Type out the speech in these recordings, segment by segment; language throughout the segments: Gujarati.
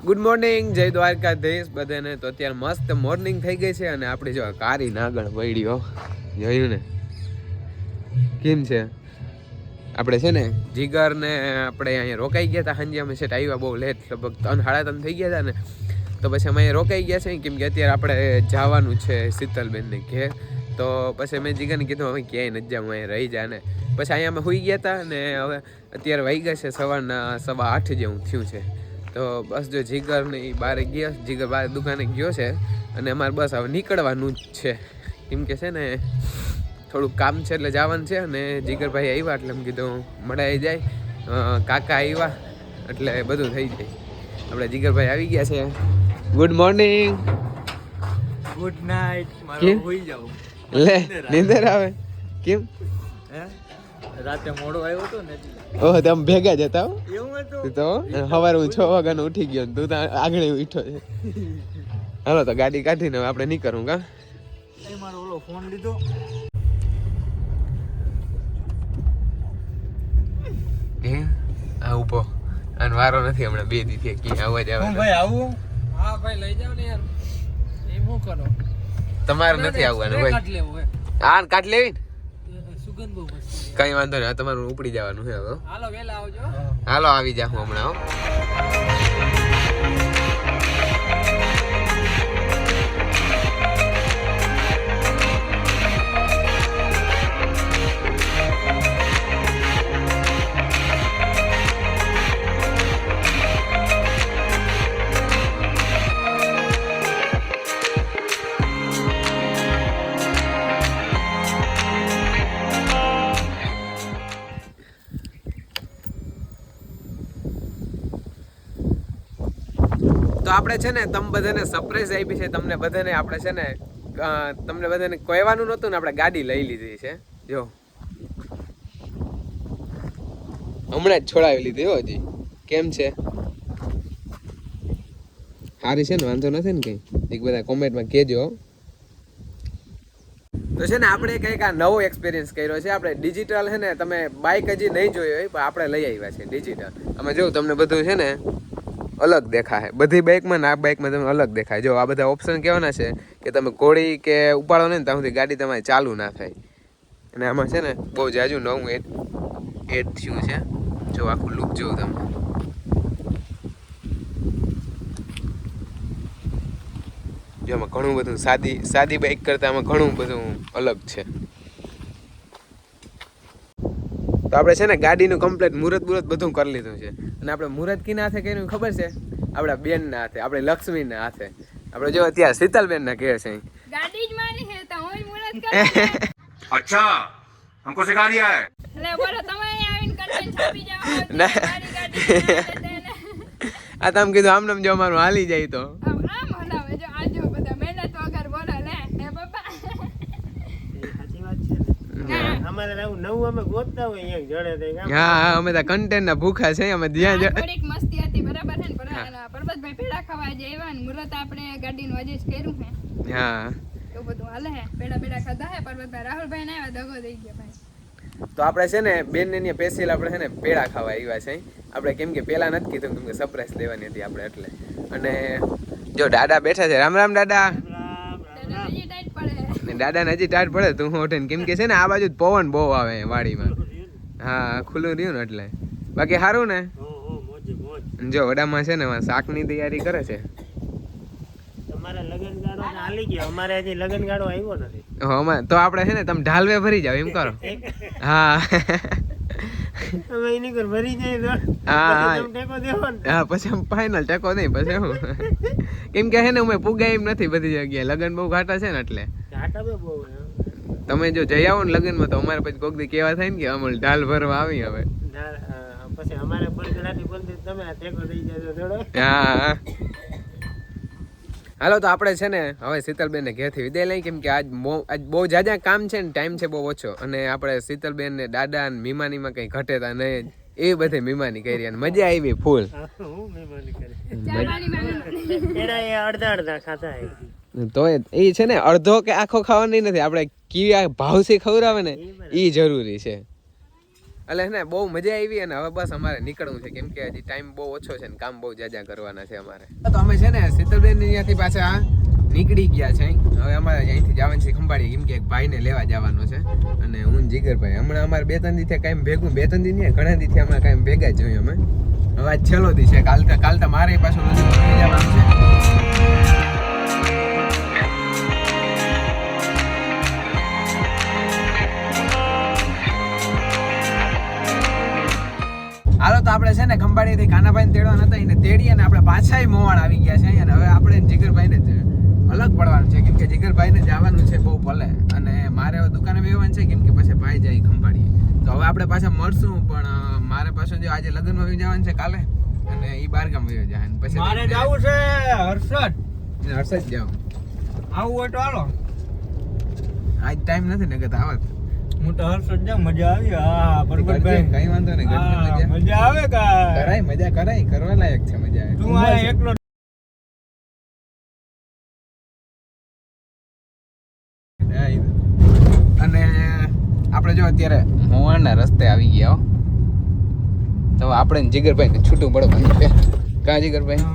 ગુડ મોર્નિંગ, જય દ્વારકાધીશ બધાને. તો અત્યારે મસ્ત મોર્નિંગ થઈ ગઈ છે અને આપણે જો કારી નાગણ વળ્યો જોયું ને કેમ છે. આપણે છે ને જીગર ને આપણે અહીંયા રોકાઈ ગયા હતા સાંજે. અમે સેટ આવ્યા બહુ લેટ, લગભગ 3-3:30 થઈ ગયા હતા ને. તો પછી અમે અહીંયા રોકાઈ ગયા છે કેમ કે અત્યારે આપણે જવાનું છે શીતલબેનને ઘેર. તો પછી મેં જીગરને કીધું હવે ક્યાંય નથી જવું, અહીંયા રહી જાય ને. પછી અહીંયા અમે સુઈ ગયા હતા ને હવે અત્યારે વાગ્યા છે સવારના 8:15 જેવું થયું છે. તો બસ જો જીગર ને એ બહાર ગયા, જીગર બહાર દુકાને ગયો છે અને અમારે બસ હવે નીકળવાનું જ છે કેમ કે છે ને થોડુંક કામ છે એટલે જવાનું છે. અને જીગરભાઈ આવ્યા એટલે એમ કીધું મળાઈ જાય, કાકા આવ્યા એટલે બધું થઈ જાય. આપણે જીગરભાઈ આવી ગયા છે. Good morning, good night. મારો હોઈ જાવ લે નીંદર આવે કેમ? હે રાતે મોડો આવ્યો હતો ને. ઓહ તમે ભેગા જ હતા? એવું હતું તો સવારે હું 6 વાગ્યાનો ઉઠી ગયો તું તો આગળ ઉઠ્યો છે. હાલો તો ગાડી કાઢીને આપણે નીકળવું કા. એ મારો ઓલો ફોન લીધો. આ ઉભો અને વારો નથી હમણાં 2 દી થી કી અવાજ આવે. હું ભાઈ આવું? હા ભાઈ લઈ જાવ ને યાર. એમ હું કરો? તમારે નથી આવવાનું ભાઈ. કાટ લેવું હે. આ કાટ લેવી ને સુગંધ બહુ મસ્ત. કઈ વાંધો નહીં, તમારું ઉપડી જવાનું છે હવે. હાલો વેલા આવજો. હાલો આવી જા હું હમણાં. તો આપણે છે ને તમે બધાને સરપ્રાઈઝ આપી છે તમને બધાને. આપણે છે ને તમને બધાને કહેવાનું નહોતું ને આપણે ગાડી લઈ લીધી છે. જો હમણાં જ છોડાવી લીધી હો. હજી કેમ છે? સારી છે ને? વાંધો નથી ને કઈ? એક બધા કોમેન્ટમાં કહેજો. તો છે ને આપણે કંઈક આ નવો એક્સપિરિયન્સ કર્યો છે. આપણે ડિજિટલ છે ને, તમે બાઇક હજી નહીં જોઈ હોય પણ આપણે લઈ આવ્યા છે ડિજિટલ. અમે જો તમને બધું છે ને અલગ દેખાય બધી બાઇકમાં ને આ બાઇકમાં તમને અલગ દેખાય. જો આ બધા ઓપ્શન કહેવાના છે કે તમે ઘોડી કે ઉપાડો ને ત્યાં સુધી ગાડી તમારી ચાલુ ના થાય. અને આમાં છે ને બહુ જાજુ નવું એડ થયું છે. જો આખું લુક જોઉં તમે. જો આમાં ઘણું બધું સાદી બાઇક કરતાં આમાં ઘણું બધું અલગ છે. તો આપણે છે ને ગાડીનું કમ્પ્લીટ મુહૂર્ત બધું કરી લીધું છે. અને આપણે મુહૂર્ત કીના હાથે કર્યું ખબર છે? આપણા બેનના હાથે, આપણે લક્ષ્મીના હાથે. આપણે જો અત્યારે શીતલબેનના ઘેર છે. गाड़ी ज मारी है तो होई मुरत कर. अच्छा हमको सिखा दिया है. ले बोलो તમે આવીને કન્ટેન્ટ છાપી જાવ. ગાડી આ તમે કીધું આમ નામ જો અમારું હાલી જાય તો આમ હલાવે જો આજો બધા મહેનત વગર બોલો લે હે બાપા. સાચી વાત છે ને. અમારે નવું અમે ગોતતા હોય અહીંયા જડે તે. હા અમે તો કન્ટેન્ટ ના ભૂખા છે. અમે જ્યાં થોડીક મસ્તી હતી બરાબર છે ને. પરબતભાઈ પેડા ખાવા આજે આવ્યા ને મુરત આપણે ગાડીનું આજે જ કર્યું છે. હા તો બધું હાલે હે. પેડા ખાધા હે. પરબતભાઈ રાહુલભાઈ ને આવ્યા દગો દઈ ગયા ભાઈ. તો આપણે છે ને બેન ને સ્પેશિયલ આપણે છે ને પેડા ખાવા આવ્યા છે. આપણે કેમ કે પેલા નથી કીધું કેમ કે સરપ્રાઈઝ લેવાની હતી આપણે એટલે. અને જો દાદા બેઠા છે. રામ રામ દાદા. હજી ટાઈટ પડે. દાદાને હજી ટાઈટ પડે તું ઉઠીને કેમ કે છે ને આ બાજુ પવન બહુ આવે વાડીમાં. હા ખુલ્લું રહ્યું ને એટલે. બાકી સારું ને? જો વડામાં છે ને શાકની તૈયારી કરે છે. તમારે લગન ગાડો હાલી ગયો, અમારે હજી લગન ગાડો આવ્યો નથી. તો આપણે છે ને તમે ઢાલવે ભરી જાવ એમ કરો. હા અમે એની ઘર ભરી જાય તો હા ટેકો દેવો ને. હા પછી ફાઇનલ ટેકો નહીં પછી હું કેમ કે છે ને અમે પુગાય એમ નથી બધી જગ્યાએ. લગન બહુ ઘાટા છે ને એટલે. ઘાટા બહુ તમે જો જઈ આવો ને લગનમાં તો અમારે પછી કોક દી કેવા થાય ને કે અમલ ઢાલ ભરવા આવી હવે. પછી અમારે બળગડાટી બોલતી તમે આ ટેકો દઈ જજો થોડો. હા હાલો તો આપણે છે ને હવે શીતલબેન ને ઘેરથી વિદાય લઈ કેમ કે આજ બહુ જાજા કામ છે ને ટાઈમ છે બહુ ઓછો. અને આપણે શીતલબેન ને દાદા ને મીમાનીમાં કઈ ઘટેતા નહીં એ બધે મીમાની કરી અને મજા આવી ફૂલ. હું મહેમાની કરી ચાલવાની માનો એડા એ અડધા ખાતા હે. તો એ છે ને અડધો કે આખો ખાવાની નથી. આપણે કેવી ભાવથી ખવડાવે ને એ જરૂરી છે. એટલે ને બહુ મજા આવી અને હવે બસ અમારે નીકળવું છે કેમ કે હજી ટાઈમ બહુ ઓછો છે ને કામ બહુ જાજા કરવાના છે અમારે. તો અમે છે ને શીતલબેન અહીંયાથી પાછા નીકળી ગયા છે. હવે અમારે અહીંથી જવાનું છે ખંભાળી કેમ કે એક ભાઈને લેવા જવાનો છે અને હું જીગરભાઈ હમણાં અમારે 2-3 દિવસે કાંઈ ભેગું 2-3 દી નહીં ઘણા દીથી હમણાં કાંઈ ભેગા જ જોઈએ અમે. હવે આજ છેલ્લો દી છે કાલ તો મારે પાછું નજીક જવાનું છે. હાલો તો આપણે છે ને ખંભાળીથી કાનાભાઈને તેડવાના હતા એને તેડીએ ને આપણે પાછા મોવાણ આવી ગયા છે અને હવે આપણે જીગરભાઈને અલગ પડવાનું છે કેમ કે જીગરભાઈને જવાનું છે બહુ ભલે અને મારે હવે દુકાને બેવાનું છે કેમ કે પછી ભાઈ જાય ખંભાળીએ. તો હવે આપણે પાછા મળશું પણ મારે પાછું જો આજે લગ્નમાં વહી જવાનું છે કાલે અને એ બારગામ વહી જાય પછી મારે જવું છે હર્ષદ જાવ આવું હોય તો હાલો. આજ ટાઈમ નથી ને કે આવત હું તો હર્ષદ જાઉં મજા આવી. હા પરબતભાઈ કઈ વાંધો નહીં મજા આવે કા કરાય મજા કરાય કરવા લાયક છે મજા આવે. તું આ એકલો અને આપણે જો અત્યારે મોવાણના રસ્તે આવી ગયા હો તો આપણે જીગરભાઈ ને છૂટું પડવાનું છે. કા જીગરભાઈ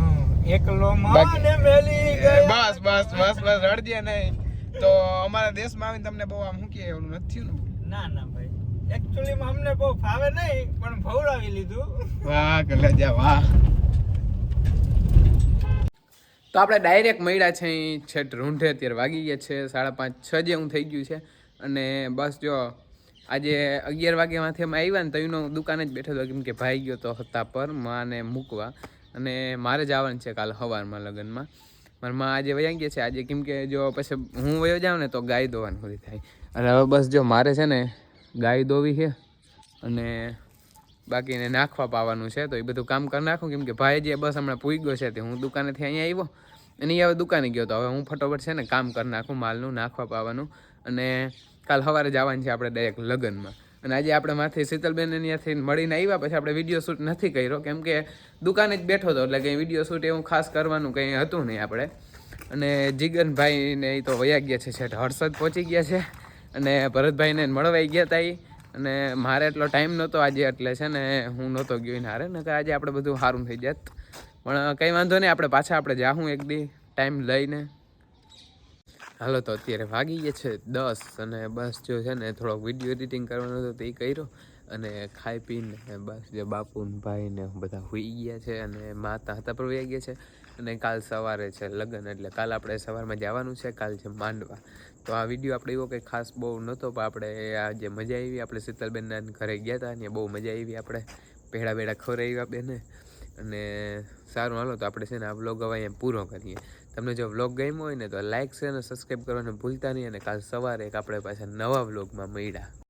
એકલો માને મેલી ગયો. બસ બસ બસ બસ રડજે નહીં તો અમારા દેશમાં આવીને તમને બહુ આમ શું કે એવું નથી થયું ને. ના ના ભાઈ એક્ચ્યુઅલી માં અમને બહુ ફાવે નહીં પણ ભવડાવી લીધું. વાહ ગલેજા વાહ. તો આપણે ડાયરેક્ટ મળ્યા છે અહીં છેટ રૂંઢે. અત્યારે વાગી ગયા છે 5:30-6 જેવું થઈ ગયું છે અને બસ જો આજે 11 વાગ્યામાંથી અમે આવ્યા ને તો એનો દુકાને જ બેઠો હતો કેમ કે ભાઈ ગયો તો હતા પર માને મૂકવા અને મારે જવાનું છે કાલ સવારમાં લગ્નમાં. મારા માં આજે વયા ગયા છે આજે કેમ કે જો પછી હું વયો જાઉં ને તો ગાય દોવાનું બધી થાય અને હવે બસ જો મારે છે ને ગાય દોવી છે અને બાકીને નાખવા પાવાનું છે તો એ બધું કામ કરી નાખું કેમ કે ભાઈ જે બસ હમણાં પૂઈ ગયો છે તે હું દુકાનેથી અહીંયા આવ્યો અને એ હવે દુકાને ગયો તો હવે હું ફટોફટ છે ને કામ કરી નાખું માલનું નાખવા પાવાનું અને કાલ સવારે જવાનું છે આપણે ડાયરેક્ટ લગ્નમાં. અને આજે આપણે માથે શીતલબેન ત્યાંથી મળીને આવ્યા પછી આપણે વિડીયો શૂટ નથી કર્યો કેમ કે દુકાને જ બેઠો હતો એટલે કંઈ વિડીયો શૂટ એવું ખાસ કરવાનું કંઈ હતું નહીં આપણે. અને જીગનભાઈને એ તો વયા ગયા છે છેટ હર્ષદ પહોંચી ગયા છે અને ભરતભાઈને મળવાઈ ગયા હતા અને મારે એટલો ટાઈમ નહોતો આજે એટલે છે ને હું નહોતો ગયો ને હારે ને કે આજે આપણે બધું સારું થઈ જાત પણ કંઈ વાંધો નહીં આપણે પાછા આપણે જાઉં એક દી ટાઈમ લઈને. હાલો તો અત્યારે વાગી ગયા છે 10 અને બસ જો છે ને થોડોક વિડીયો એડિટિંગ કરવાનો હતો તો એ કર્યો અને ખાઈ પીને બસ જે બાપુ ને ભાઈ ને બધા સૂઈ ગયા છે અને માતા હતા પર વહી ગયા છે અને કાલ સવારે છે લગ્ન એટલે કાલ આપણે સવારમાં જવાનું છે કાલ છે માંડવા. તો આ વિડીયો આપણે એવો કંઈ ખાસ બહુ નહોતો પણ આપણે આ જે મજા આવી આપણે શીતલબેનના ઘરે ગયા હતા ને બહુ મજા આવી આપણે પેડા બેડા ખવડાવ્યા બેને અને સારું હાલો તો આપણે છે ને આ વ્લોગ હવે અહીંયા પૂરો કરીએ. તમને જો વ્લોગ ગમ્યો હોય ને તો લાઇક છે અને સબસ્ક્રાઈબ કરવાનું ભૂલતા નહીં અને કાલ સવારે એક આપણે પાછા નવા વ્લોગમાં મળ્યા.